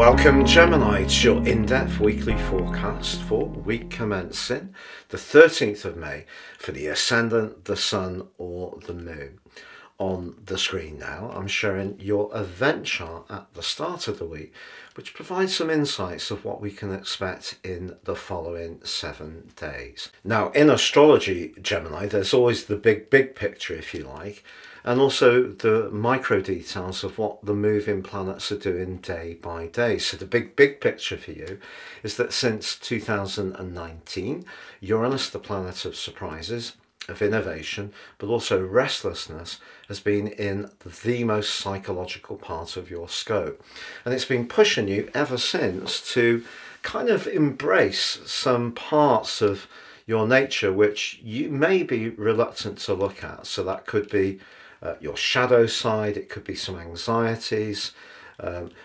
Welcome Gemini, it's your in-depth weekly forecast for week commencing the 13th of May for the Ascendant, the Sun or the Moon. On the screen now I'm showing your event chart at the start of the week, which provides some insights of what we can expect in the following 7 days. Now in astrology, Gemini, there's always the big picture if you like, and also the micro details of what the moving planets are doing day by day. So the big picture for you is that since 2019, Uranus, the planet of surprises, of innovation, but also restlessness, has been in the most psychological part of your scope. And it's been pushing you ever since to kind of embrace some parts of your nature which you may be reluctant to look at. So that could be your shadow side, it could be some anxieties,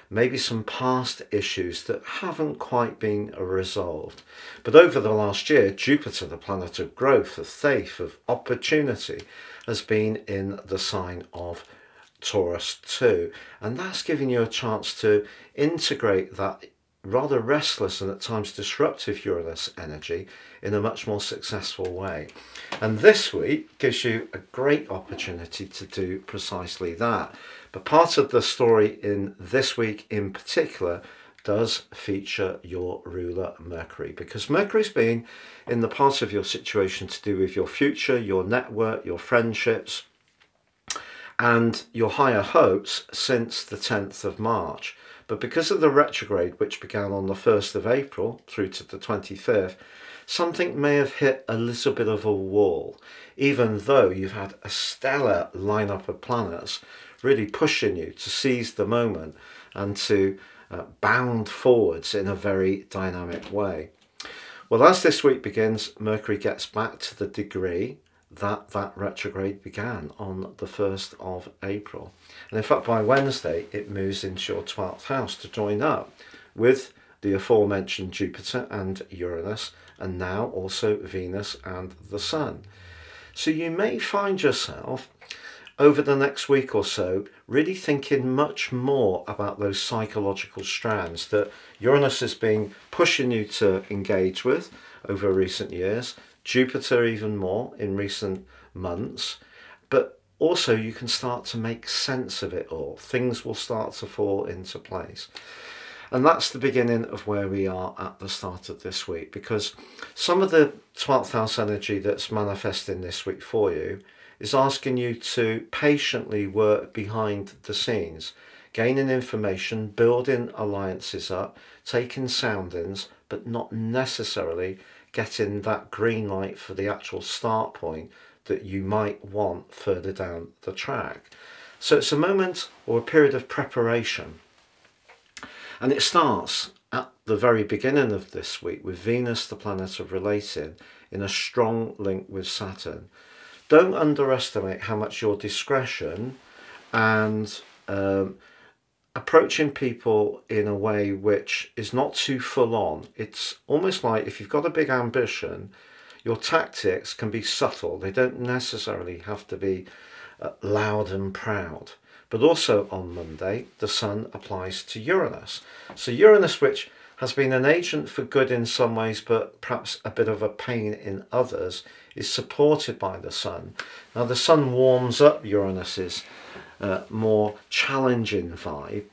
maybe some past issues that haven't quite been resolved. But over the last year, Jupiter, the planet of growth, of faith, of opportunity, has been in the sign of Taurus too. And that's giving you a chance to integrate that rather restless and at times disruptive Uranus energy in a much more successful way. And this week gives you a great opportunity to do precisely that. But part of the story in this week in particular does feature your ruler Mercury, because Mercury's been in the part of your situation to do with your future, your network, your friendships and your higher hopes since the 10th of March. But because of the retrograde, which began on the 1st of April through to the 25th, something may have hit a little bit of a wall, even though you've had a stellar lineup of planets really pushing you to seize the moment and to bound forwards in a very dynamic way. Well, as this week begins, Mercury gets back to the degree that retrograde began on the 1st of April. And in fact, by Wednesday, it moves into your 12th house to join up with the aforementioned Jupiter and Uranus, and now also Venus and the Sun. So you may find yourself over the next week or so really thinking much more about those psychological strands that Uranus has been pushing you to engage with over recent years, Jupiter even more in recent months, but also you can start to make sense of it all. Things will start to fall into place. And that's the beginning of where we are at the start of this week, because some of the 12th house energy that's manifesting this week for you is asking you to patiently work behind the scenes, gaining information, building alliances up, taking soundings, but not necessarily getting that green light for the actual start point that you might want further down the track. So it's a moment or a period of preparation. And it starts at the very beginning of this week with Venus, the planet of relating, in a strong link with Saturn. Don't underestimate how much your discretion and approaching people in a way which is not too full on. It's almost like if you've got a big ambition, your tactics can be subtle. They don't necessarily have to be loud and proud. But also on Monday, the Sun applies to Uranus. So Uranus, which has been an agent for good in some ways, but perhaps a bit of a pain in others, is supported by the Sun. Now the Sun warms up Uranus's more challenging vibe,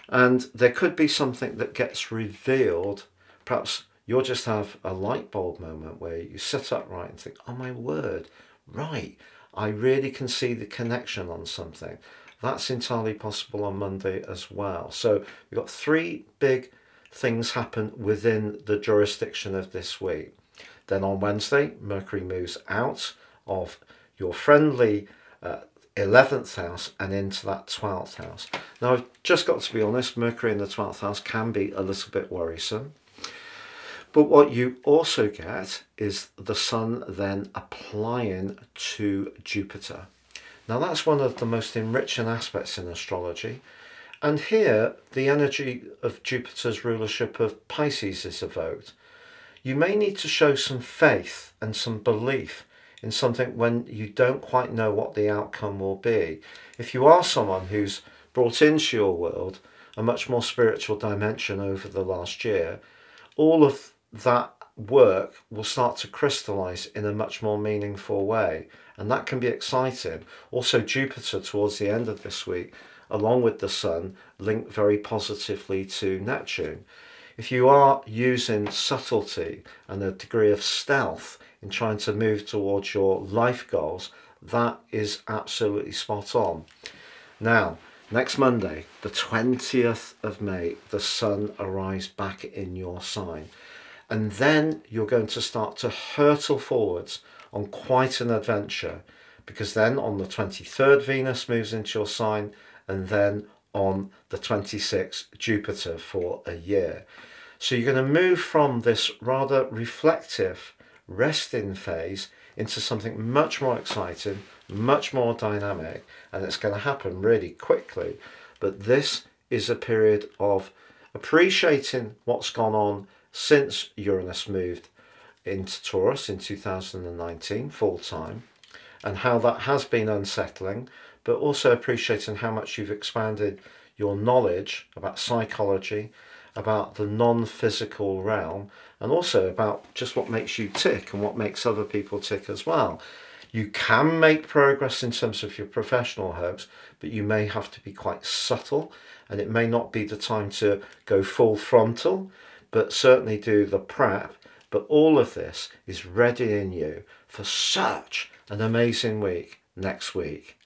and there could be something that gets revealed. Perhaps you'll just have a light bulb moment where you sit upright and think, oh my word, right, I really can see the connection on something. That's entirely possible on Monday as well. So we've got 3 big things happen within the jurisdiction of this week. Then on Wednesday, Mercury moves out of your friendly 11th house and into that 12th house. Now I've just got to be honest, Mercury in the 12th house can be a little bit worrisome. But what you also get is the Sun then applying to Jupiter. Now that's one of the most enriching aspects in astrology. And here the energy of Jupiter's rulership of Pisces is evoked. You may need to show some faith and some belief in something when you don't quite know what the outcome will be. If you are someone who's brought into your world a much more spiritual dimension over the last year, all of that work will start to crystallize in a much more meaningful way, and that can be exciting. Also, Jupiter towards the end of this week, along with the Sun, link very positively to Neptune. If you are using subtlety and a degree of stealth in trying to move towards your life goals, that is absolutely spot on. Now, next Monday, the 20th of May, the Sun arrives back in your sign. And then you're going to start to hurtle forwards on quite an adventure, because then on the 23rd, Venus moves into your sign, and then on the 26th, Jupiter for a year. So you're going to move from this rather reflective resting phase into something much more exciting, much more dynamic, and it's going to happen really quickly. But this is a period of appreciating what's gone on since Uranus moved into Taurus in 2019 full time, and how that has been unsettling, but also appreciating how much you've expanded your knowledge about psychology, about the non-physical realm, and also about just what makes you tick and what makes other people tick as well. You can make progress in terms of your professional hopes, but you may have to be quite subtle, and it may not be the time to go full frontal, but certainly do the prep. But all of this is readying you for such an amazing week next week.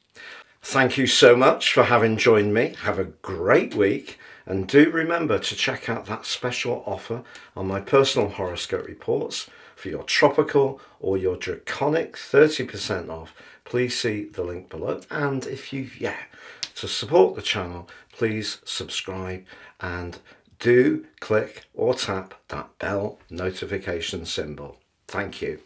Thank you so much for having joined me. Have a great week, and do remember to check out that special offer on my personal horoscope reports for your tropical or your draconic 30% off. Please see the link below, and if you've yet to support the channel, please subscribe and do click or tap that bell notification symbol. Thank you.